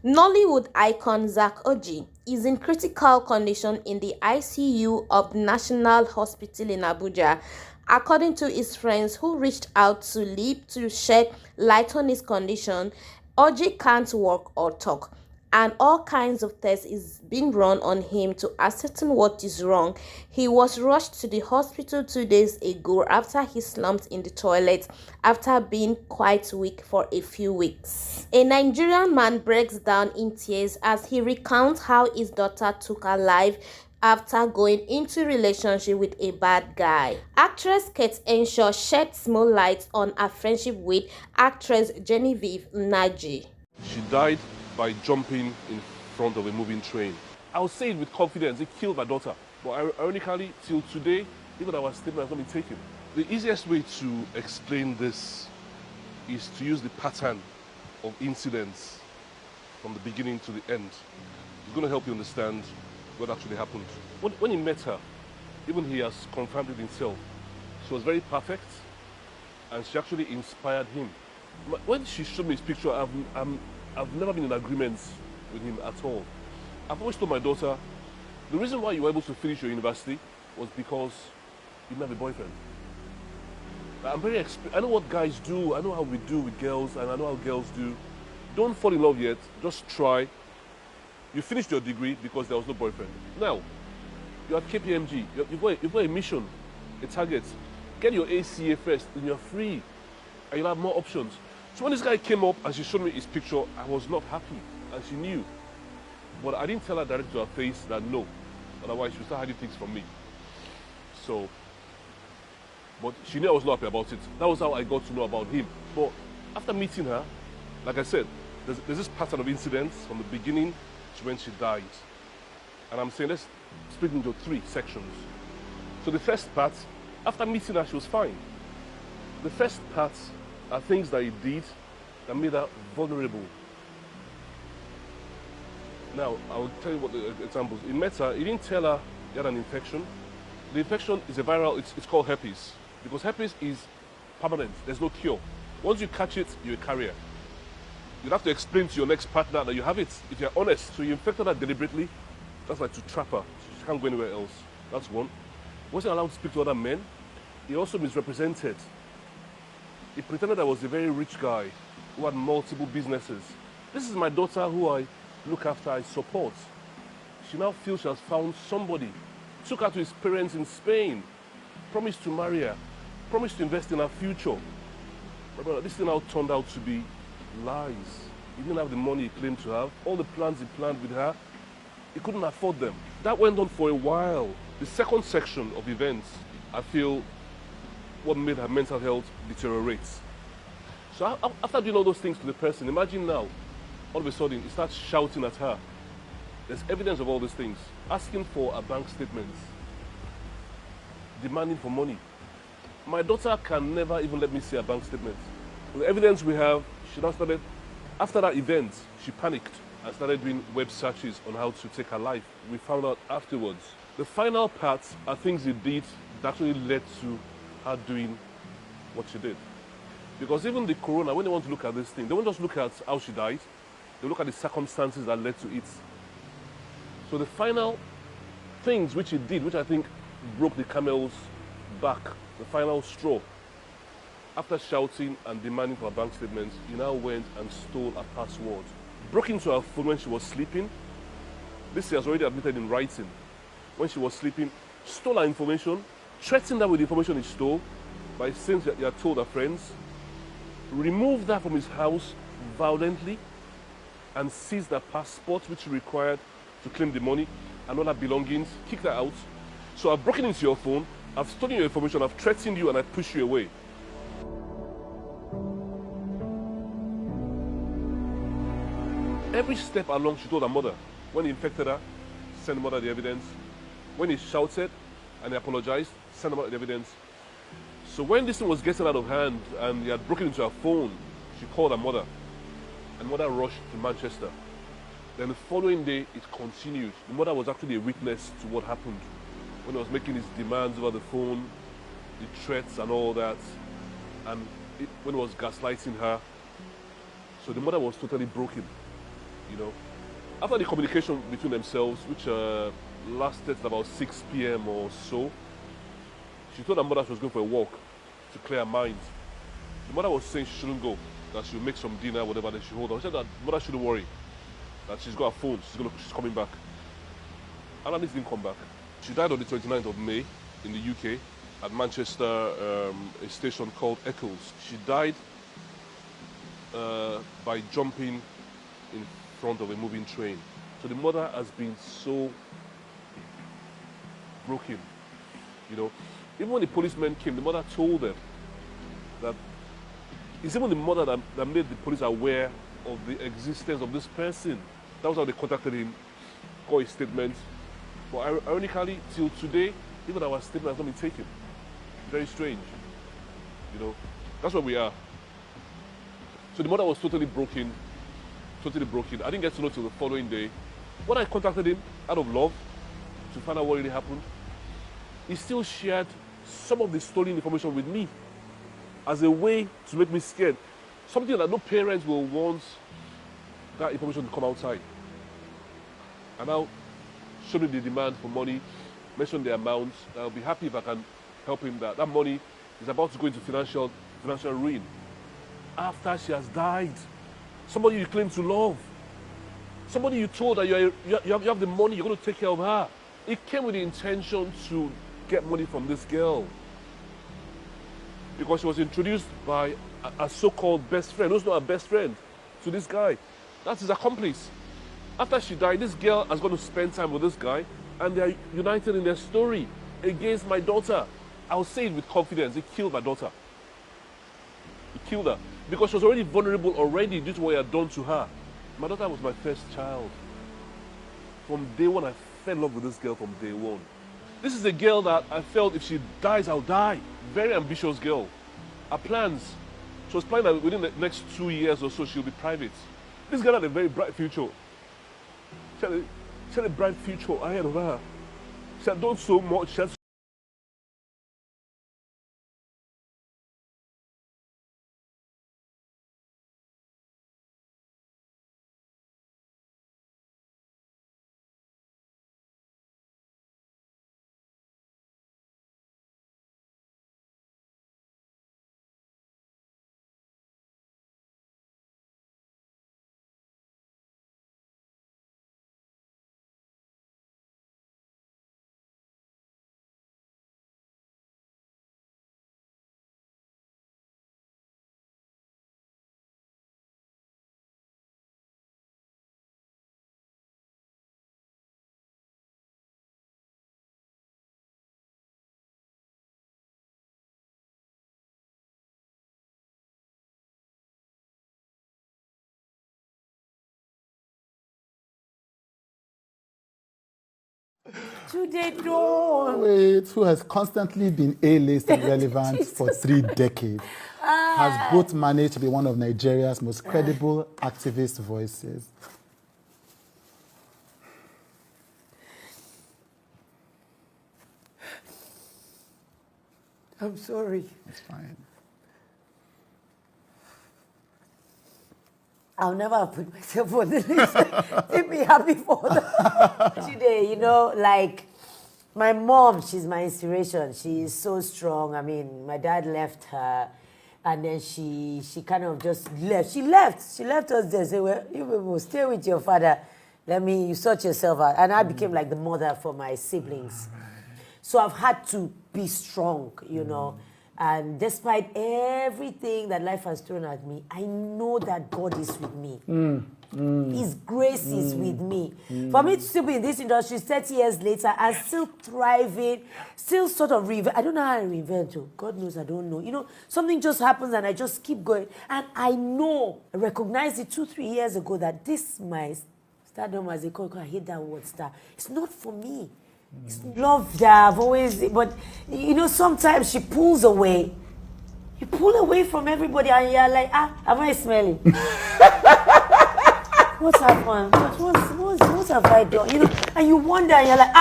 Nollywood icon Zack Orji is in critical condition in the ICU of National Hospital in Abuja, according to his friends who reached out to Leap to shed light on his condition. Orji can't walk or talk, and all kinds of tests is being run on him to ascertain what is wrong. He was rushed to the hospital 2 days ago after he slumped in the toilet after being quite weak for a few weeks. A Nigerian man breaks down in tears as he recounts how his daughter took her life after going into relationship with a bad guy. Actress Kate Henshaw sheds more light on her friendship with actress Geneive. She died by jumping in front of a moving train. I'll say it with confidence, it killed my daughter. But ironically, till today, even our statement has not been taken. The easiest way to explain this is to use the pattern of incidents from the beginning to the end. It's going to help you understand what actually happened. When he met her, even he has confirmed it himself, she was very perfect and she actually inspired him. When she showed me his picture, I've never been in agreement with him at all. I've always told my daughter, the reason why you were able to finish your university was because you didn't have a boyfriend. I know what guys do, I know how we do with girls, and I know how girls do. Don't fall in love yet, just try. You finished your degree because there was no boyfriend. Now, you're at KPMG, you've got a mission, a target. Get your ACA first, and you're free, and you'll have more options. So when this guy came up and she showed me his picture, I was not happy, and she knew. But I didn't tell her directly to her face that no, otherwise she would start hiding things from me. So, but she knew I was not happy about it. That was how I got to know about him. But after meeting her, like I said, there's this pattern of incidents from the beginning to when she died. And I'm saying let's split into 3 sections. So the first part, after meeting her, she was fine. The first part are things that he did that made her vulnerable. Now, I'll tell you what the examples. He met her, he didn't tell her he had an infection. The infection is a viral, it's called herpes. Because herpes is permanent, there's no cure. Once you catch it, you're a carrier. You'd have to explain to your next partner that you have it, if you're honest. So you infected her deliberately, that's like to trap her. She can't go anywhere else. That's one. He wasn't allowed to speak to other men. He also misrepresented. He pretended I was a very rich guy who had multiple businesses. This is my daughter who I look after, I support. She now feels she has found somebody. Took her to his parents in Spain. Promised to marry her. Promised to invest in her future. But this thing now turned out to be lies. He didn't have the money he claimed to have. All the plans he planned with her, he couldn't afford them. That went on for a while. The second section of events, I feel, what made her mental health deteriorate. So after doing all those things to the person, imagine now, all of a sudden, he starts shouting at her. There's evidence of all these things. Asking for a bank statement. Demanding for money. My daughter can never even let me see a bank statement. The evidence we have, she now started, after that event, she panicked and started doing web searches on how to take her life. We found out afterwards. The final part are things he did that actually led to her doing what she did. Because even the corona, when they want to look at this thing, they won't just look at how she died, they look at the circumstances that led to it. So the final things which he did, which I think broke the camel's back, the final straw, after shouting and demanding for her bank statements, he now went and stole her password. Broke into her phone when she was sleeping. This he has already admitted in writing. When she was sleeping, stole her information, threatened her with the information he stole by saying that he had told her friends, removed her from his house violently, and seized her passport, which she required to claim the money, and all her belongings, kicked her out. So I've broken into your phone, I've stolen your information, I've threatened you, and I pushed you away. Every step along, she told her mother. When he infected her, send mother the evidence. When he shouted and he apologized, send mother the evidence. So when this thing was getting out of hand and he had broken into her phone, she called her mother. And mother rushed to Manchester. Then the following day, it continued. The mother was actually a witness to what happened. When he was making his demands over the phone, the threats and all that, and when he was gaslighting her. So the mother was totally broken. you know. After the communication between themselves, which lasted about 6 p.m. or so, she told her mother she was going for a walk to clear her mind. The mother was saying she shouldn't go, that she'll make some dinner, whatever, then she'll hold on. She said that mother shouldn't worry, that she's got her phone, she's coming back. Alanis didn't come back. She died on the 29th of May in the UK at Manchester, a station called Eccles. She died by jumping in front of a moving train. So the mother has been so broken, you know. Even when the policemen came, the mother told them that it's even the mother that made the police aware of the existence of this person. That was how they contacted him, got his statement. But ironically, till today, even our statement has not been taken. Very strange, you know. That's where we are. So the mother was totally broken, totally broken. I didn't get to know till the following day. When I contacted him out of love to find out what really happened, he still shared some of the stolen information with me as a way to make me scared. Something that no parents will want that information to come outside. And now, showing the demand for money, mention the amount. I'll be happy if I can help him. That money is about to go into financial ruin. After she has died, somebody you claim to love, somebody you told that you have the money, you're going to take care of her. It came with the intention to get money from this girl because she was introduced by a so-called best friend, who's not a best friend, to this guy. That's his accomplice. After she died, this girl has going to spend time with this guy, and they're united in their story against my daughter. I'll say it with confidence, he killed my daughter. He killed her because she was already vulnerable already due to what he had done to her. My daughter was my first child. From day one, I fell in love with this girl from day one. This is a girl that I felt if she dies, I'll die. Very ambitious girl. Her plans, she was planning that within the next 2 years or so, she'll be private. This girl had a very bright future. She had a bright future ahead of her. She had done so much. She had Today don't. Wait, who has constantly been A-list and relevant for 3 decades, has both managed to be one of Nigeria's most credible activist voices. I'm sorry. It's fine. I'll never have put myself on the list. Make me happy for that. Today, you know, like my mom, she's my inspiration. She is so strong. I mean, my dad left her, and then she kind of just left. She left us there. Say, well, you will stay with your father. You sort yourself out. And I became like the mother for my siblings. So I've had to be strong, you know. And despite everything that life has thrown at me, I know that God is with me. His grace is with me. For me to still be in this industry 30 years later and still thriving, still sort of I don't know how I reinvent. God knows I don't know. You know, something just happens and I just keep going. And I recognized it 2-3 years ago that this, my stardom, as they call it, I hate that word star, it's not for me. It's love that I've always, but you know, sometimes she pulls away. You pull away from everybody and you're like, am I smelling? What's happened? What have I done? You know, and you wonder and you're like,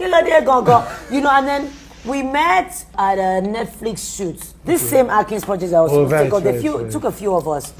you know, there go. You know, and then We met at a Netflix shoot. This same Atkins project I was supposed to take on. Took a few of us.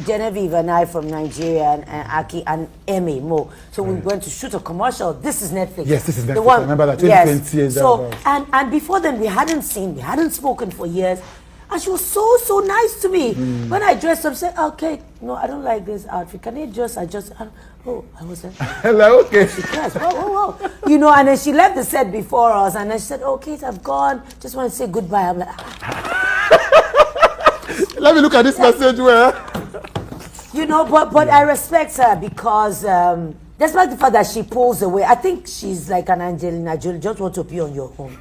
Geneive and I from Nigeria and Aki and Emmy Mo. So we went to shoot a commercial. This is Netflix. Yes, this is Netflix. The one, I remember that 2020 years. So and before then we hadn't spoken for years. And she was so nice to me. When I dressed up, said, "Okay, no, I don't like this outfit. Can you just adjust?" I was like, hello, okay. Yes, whoa. You know, and then she left the set before us, and then she said, "Oh, Kate, I've gone. Just want to say goodbye." I'm like, let me look at this message where. You know, but I respect her because despite the fact that she pulls away, I think she's like an Angelina Jolie. Just want to be on your own.